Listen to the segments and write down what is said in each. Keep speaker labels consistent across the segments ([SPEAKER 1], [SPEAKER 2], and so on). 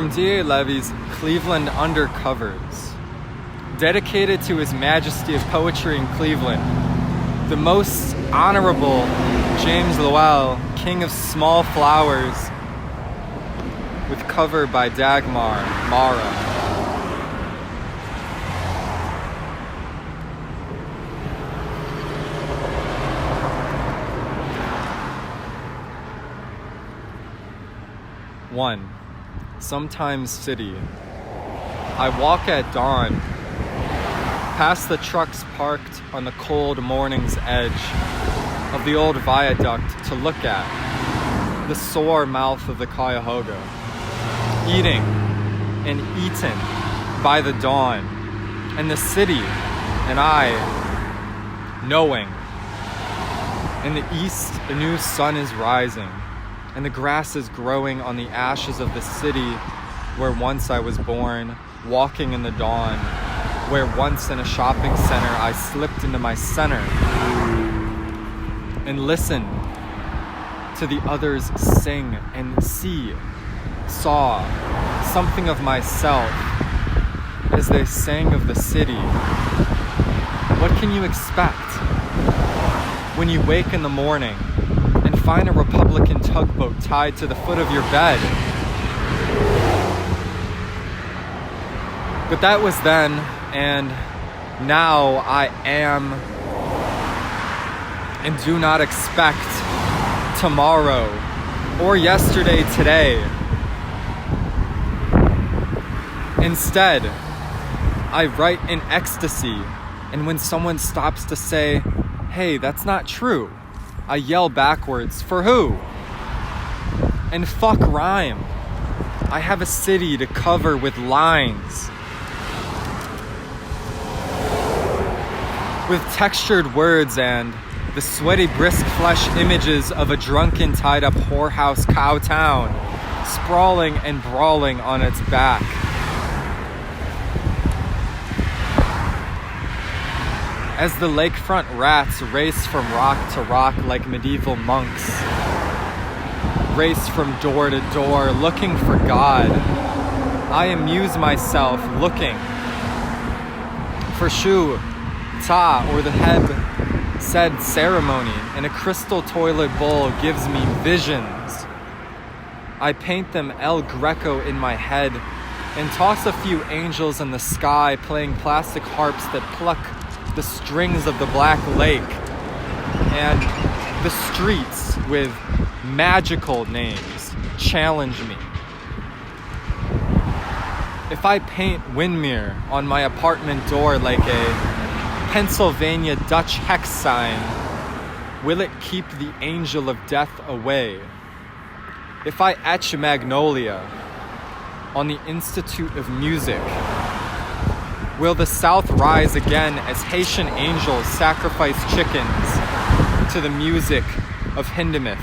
[SPEAKER 1] from d.a.Levy's Cleveland Undercovers. Dedicated to His Majesty of Poetry in Cleveland, the most honorable James Lowell, King of Small Flowers, with cover by Dagmar Mara. One, sometimes city. I walk at dawn, past the trucks parked on the cold morning's edge of the old viaduct to look at the sore mouth of the Cuyahoga, eating and eaten by the dawn, and the city and I knowing. In the east, a new sun is rising, and the grass is growing on the ashes of the city where once I was born, walking in the dawn, where once in a shopping center I slipped into my center and listened to the others sing and saw something of myself as they sang of the city. What can you expect when you wake in the morning and find a Republican tugboat tied to the foot of your bed? But that was then, and now I am and do not expect tomorrow or yesterday today. Instead, I write in ecstasy, and when someone stops to say, "Hey, that's not true," I yell backwards, "For who?" And fuck rhyme. I have a city to cover with lines, with textured words and the sweaty, brisk flesh images of a drunken, tied-up whorehouse cow town, sprawling and brawling on its back. As the lakefront rats race from rock to rock like medieval monks, race from door to door looking for God, I amuse myself looking for Shu, Ta, or the Heb said ceremony, and a crystal toilet bowl gives me visions. I paint them El Greco in my head and toss a few angels in the sky playing plastic harps that pluck the strings of the Black Lake, and the streets with magical names challenge me. If I paint Windmere on my apartment door like a Pennsylvania Dutch hex sign, will it keep the angel of death away? If I etch Magnolia on the Institute of Music, will the South rise again as Haitian angels sacrifice chickens to the music of Hindemith?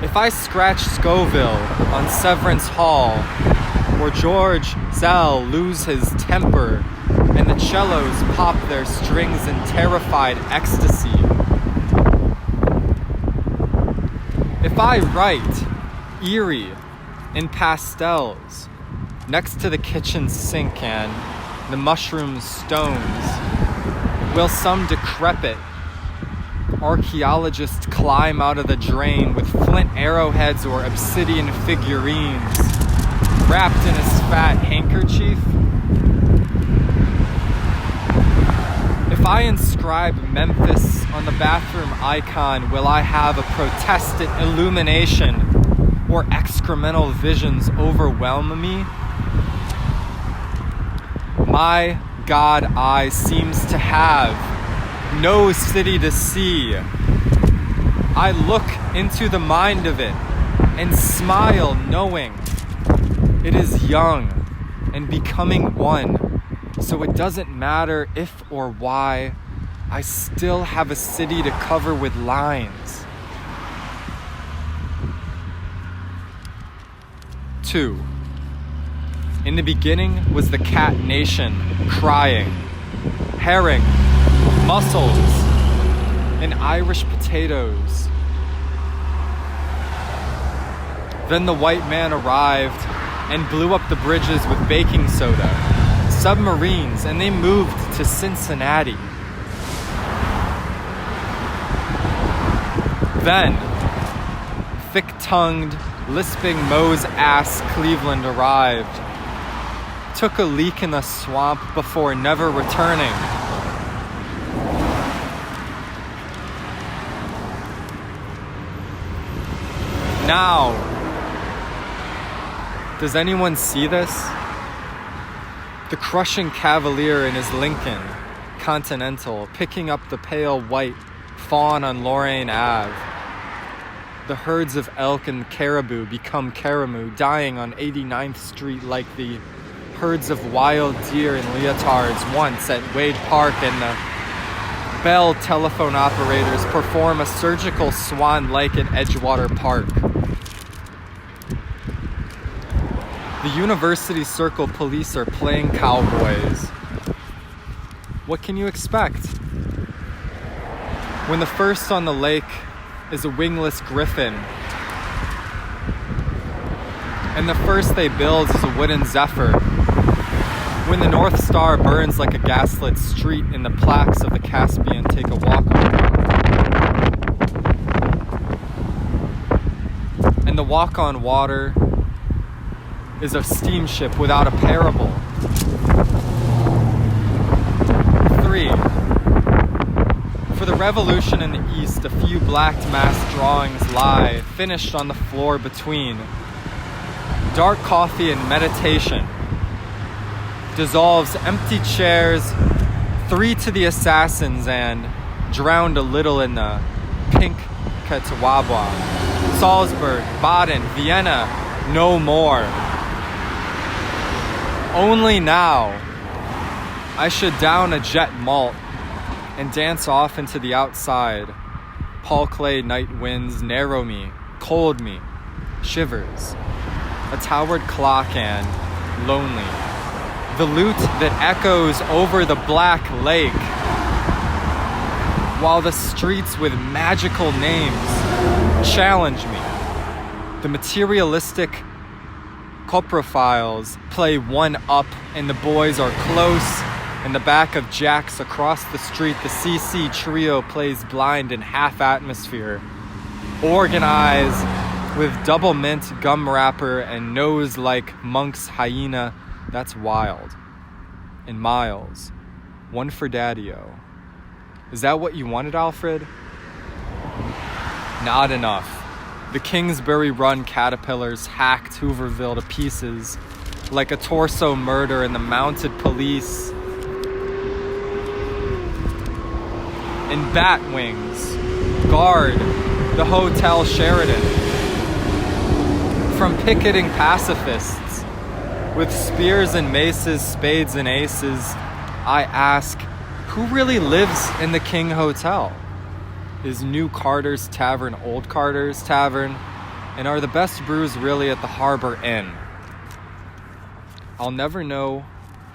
[SPEAKER 1] If I scratch Scoville on Severance Hall, or George Zell lose his temper and the cellos pop their strings in terrified ecstasy, if I write Erie in pastels next to the kitchen sink and the mushroom stones, will some decrepit archaeologist climb out of the drain with flint arrowheads or obsidian figurines wrapped in his fat handkerchief? If I inscribe Memphis on the bathroom icon, will I have a Protestant illumination or excremental visions overwhelm me? My God eye seems to have no city to see. I look into the mind of it and smile knowing it is young and becoming one, so it doesn't matter if or why, I still have a city to cover with lines. 2. In the beginning was the cat nation crying, herring, mussels, and Irish potatoes. Then the white man arrived and blew up the bridges with baking soda, submarines, and they moved to Cincinnati. Then, thick-tongued, lisping Moe's-ass Cleveland arrived, took a leak in the swamp before never returning. Now, does anyone see this? The crushing cavalier in his Lincoln Continental, picking up the pale white fawn on Lorain Ave. The herds of elk and caribou become caramoo, dying on 89th Street like the herds of wild deer and leotards once at Wade Park, and the Bell telephone operators perform a surgical swan lake at Edgewater Park. The University Circle police are playing cowboys. What can you expect? When the first on the lake is a wingless griffin, and the first they build is a wooden zephyr. When the North Star burns like a gaslit street and the plaques of the Caspian take a walk on. And the walk on water is a steamship without a parable. 3. For the revolution in the East, a few blacked mass drawings lie, finished on the floor between. Dark coffee and meditation dissolves empty chairs, 3 to the assassins, and drowned a little in the pink Catawba. Salzburg, Baden, Vienna, no more. Only now I should down a jet malt and dance off into the outside. Paul Clay night winds narrow me, cold me, shivers. A towered clock and lonely. The lute that echoes over the black lake, while the streets with magical names challenge me. The materialistic coprofiles play one up, and the boys are close. In the back of Jack's across the street, the CC trio plays blind in half atmosphere. Organized with double mint gum wrapper and nose like monk's hyena. That's wild. And Miles, one for Daddy-O. Is that what you wanted, Alfred? Not enough. The Kingsbury Run caterpillars hacked Hooverville to pieces like a torso murder, and the mounted police in bat wings guard the Hotel Sheridan from picketing pacifists with spears and maces, spades and aces. I ask, who really lives in the King Hotel? Is New Carter's Tavern Old Carter's Tavern? And are the best brews really at the Harbor Inn? I'll never know,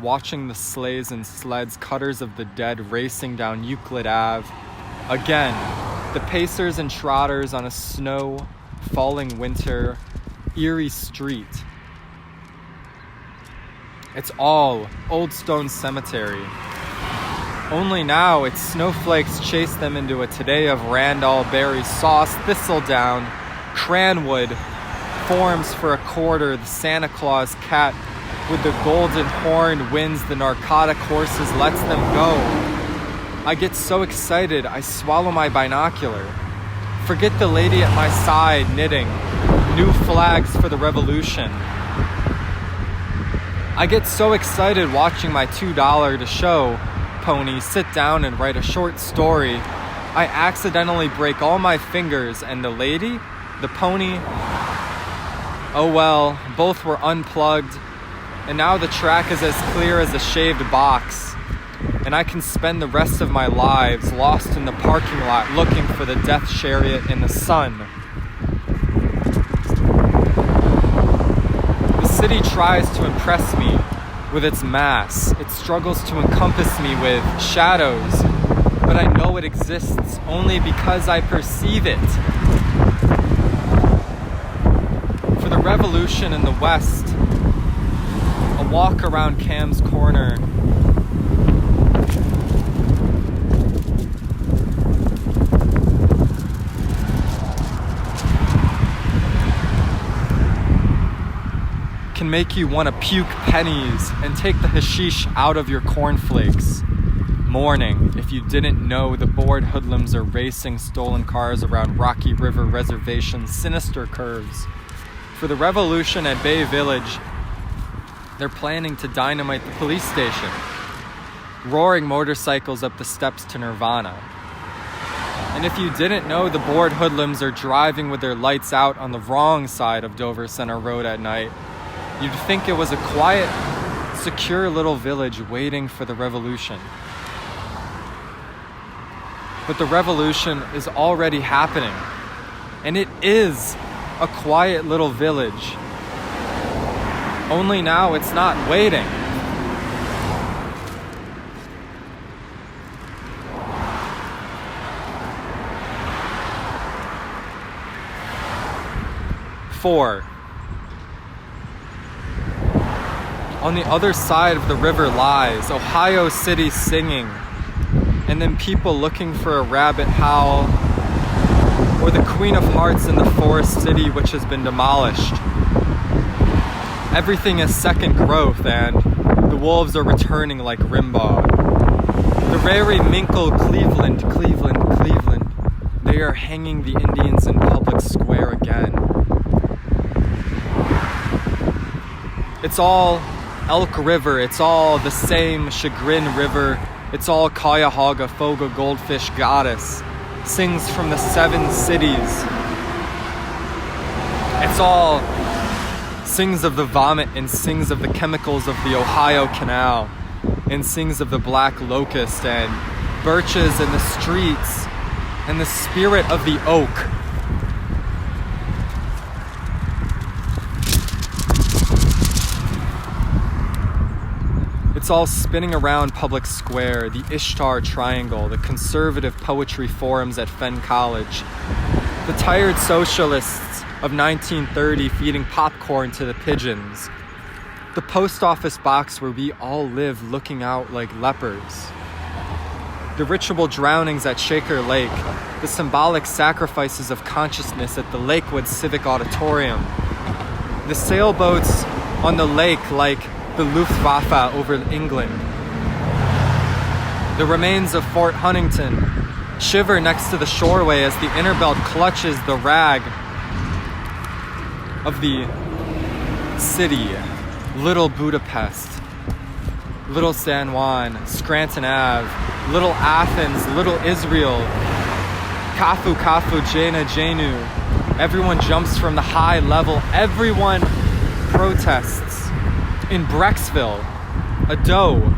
[SPEAKER 1] watching the sleighs and sleds, cutters of the dead racing down Euclid Ave. Again, the pacers and trotters on a snow-falling winter, eerie street. It's all Old Stone Cemetery. Only now its snowflakes chase them into a today of Randall berry sauce, thistledown, cranwood, forms for a quarter, the Santa Claus cat with the golden horn wins the narcotic horses, lets them go. I get so excited, I swallow my binocular. Forget the lady at my side knitting new flags for the revolution. I get so excited watching my $2 to show pony sit down and write a short story. I accidentally break all my fingers, and the lady, the pony, oh well, both were unplugged, and now the track is as clear as a shaved box, and I can spend the rest of my lives lost in the parking lot looking for the death chariot in the sun. The city tries to impress me with its mass. It struggles to encompass me with shadows, but I know it exists only because I perceive it. For revolution in the West, a walk around Cam's Corner, can make you want to puke pennies and take the hashish out of your cornflakes. Mourning, if you didn't know, the bored hoodlums are racing stolen cars around Rocky River Reservation's sinister curves. For the revolution at Bay Village, they're planning to dynamite the police station, roaring motorcycles up the steps to Nirvana. And if you didn't know, the bored hoodlums are driving with their lights out on the wrong side of Dover Center Road at night. You'd think it was a quiet, secure little village waiting for the revolution. But the revolution is already happening, and it is a quiet little village. Only now it's not waiting. Four. On the other side of the river lies Ohio City singing, and then people looking for a rabbit howl, or the Queen of Hearts in the Forest City, which has been demolished. Everything is second growth, and the wolves are returning like Rimbaud. The Rary Minkle, Cleveland, Cleveland, Cleveland. They are hanging the Indians in public square again. It's all Elk River, it's all the same Chagrin River, it's all Cuyahoga Foga Goldfish Goddess, sings from the 7 cities. It's all sings of the vomit and sings of the chemicals of the Ohio Canal, and sings of the black locust and birches in the streets and the spirit of the oak. It's all spinning around Public Square, the Ishtar Triangle, the conservative poetry forums at Fenn College, the tired socialists of 1930 feeding popcorn to the pigeons, the post office box where we all live looking out like lepers, the ritual drownings at Shaker Lake, the symbolic sacrifices of consciousness at the Lakewood Civic Auditorium, the sailboats on the lake like the Luftwaffe over England, the remains of Fort Huntington shiver next to the shoreway as the inner belt clutches the rag of the city. Little Budapest, Little San Juan, Scranton Ave, Little Athens, Little Israel, Kafu Kafu, Jena Jenu. Everyone jumps from the high level. Everyone protests. In Brecksville, a doe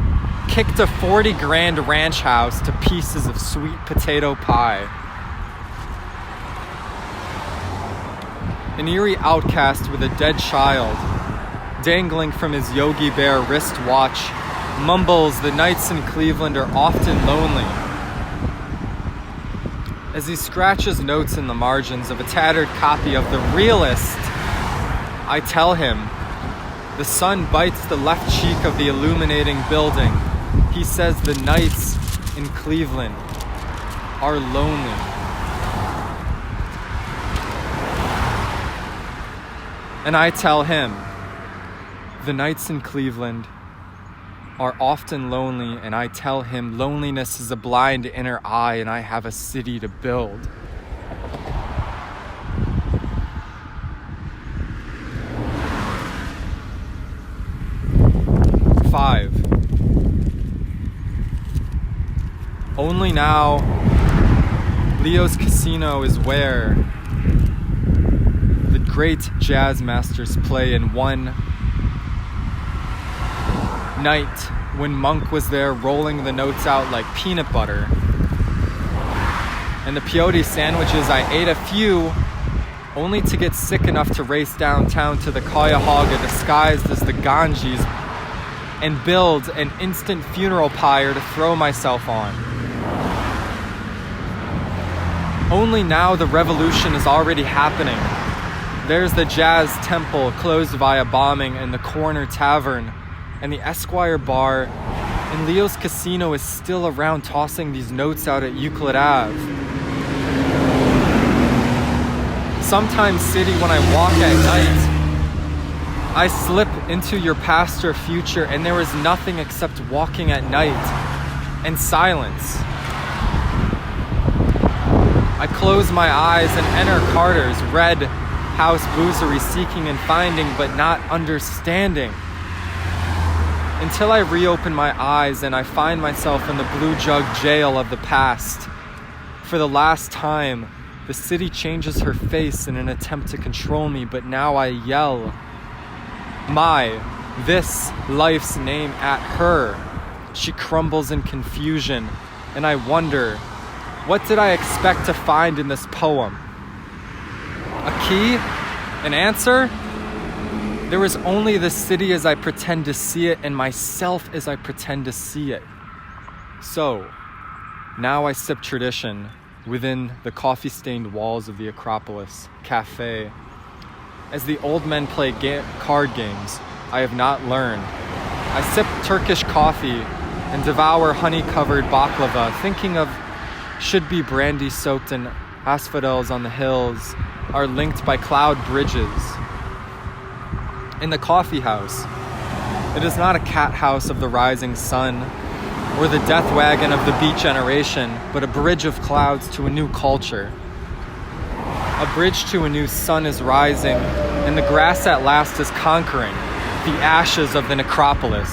[SPEAKER 1] kicked a 40 grand ranch house to pieces of sweet potato pie. An eerie outcast with a dead child dangling from his Yogi Bear wristwatch mumbles the nights in Cleveland are often lonely. As he scratches notes in the margins of a tattered copy of The Realist, I tell him, the sun bites the left cheek of the illuminating building. He says the nights in Cleveland are lonely. And I tell him, the nights in Cleveland are often lonely, and I tell him loneliness is a blind inner eye and I have a city to build. Five. Only now, Leo's Casino is where the great jazz masters play. In one night when Monk was there rolling the notes out like peanut butter, and the peyote sandwiches, I ate a few only to get sick enough to race downtown to the Cuyahoga disguised as the Ganges and build an instant funeral pyre to throw myself on. Only now the revolution is already happening. There's the Jazz Temple, closed via bombing, and the Corner Tavern, and the Esquire Bar, and Leo's Casino is still around tossing these notes out at Euclid Ave. Sometimes, city, when I walk at night, I slip into your past or future, and there is nothing except walking at night and silence. I close my eyes and enter Carter's red house boozery, seeking and finding but not understanding, until I reopen my eyes and I find myself in the blue jug jail of the past. For the last time, the city changes her face in an attempt to control me, but now I yell this life's name at her. She crumbles in confusion, and I wonder, what did I expect to find in this poem? A key? An answer? There is only the city as I pretend to see it, and myself as I pretend to see it. So, now I sip tradition within the coffee-stained walls of the Acropolis Cafe. As the old men play card games, I have not learned. I sip Turkish coffee and devour honey-covered baklava, thinking of should-be brandy-soaked and asphodels on the hills are linked by cloud bridges. In the coffee house, it is not a cat house of the rising sun or the death wagon of the beat generation, but a bridge of clouds to a new culture. A bridge to a new sun is rising, and the grass at last is conquering the ashes of the necropolis.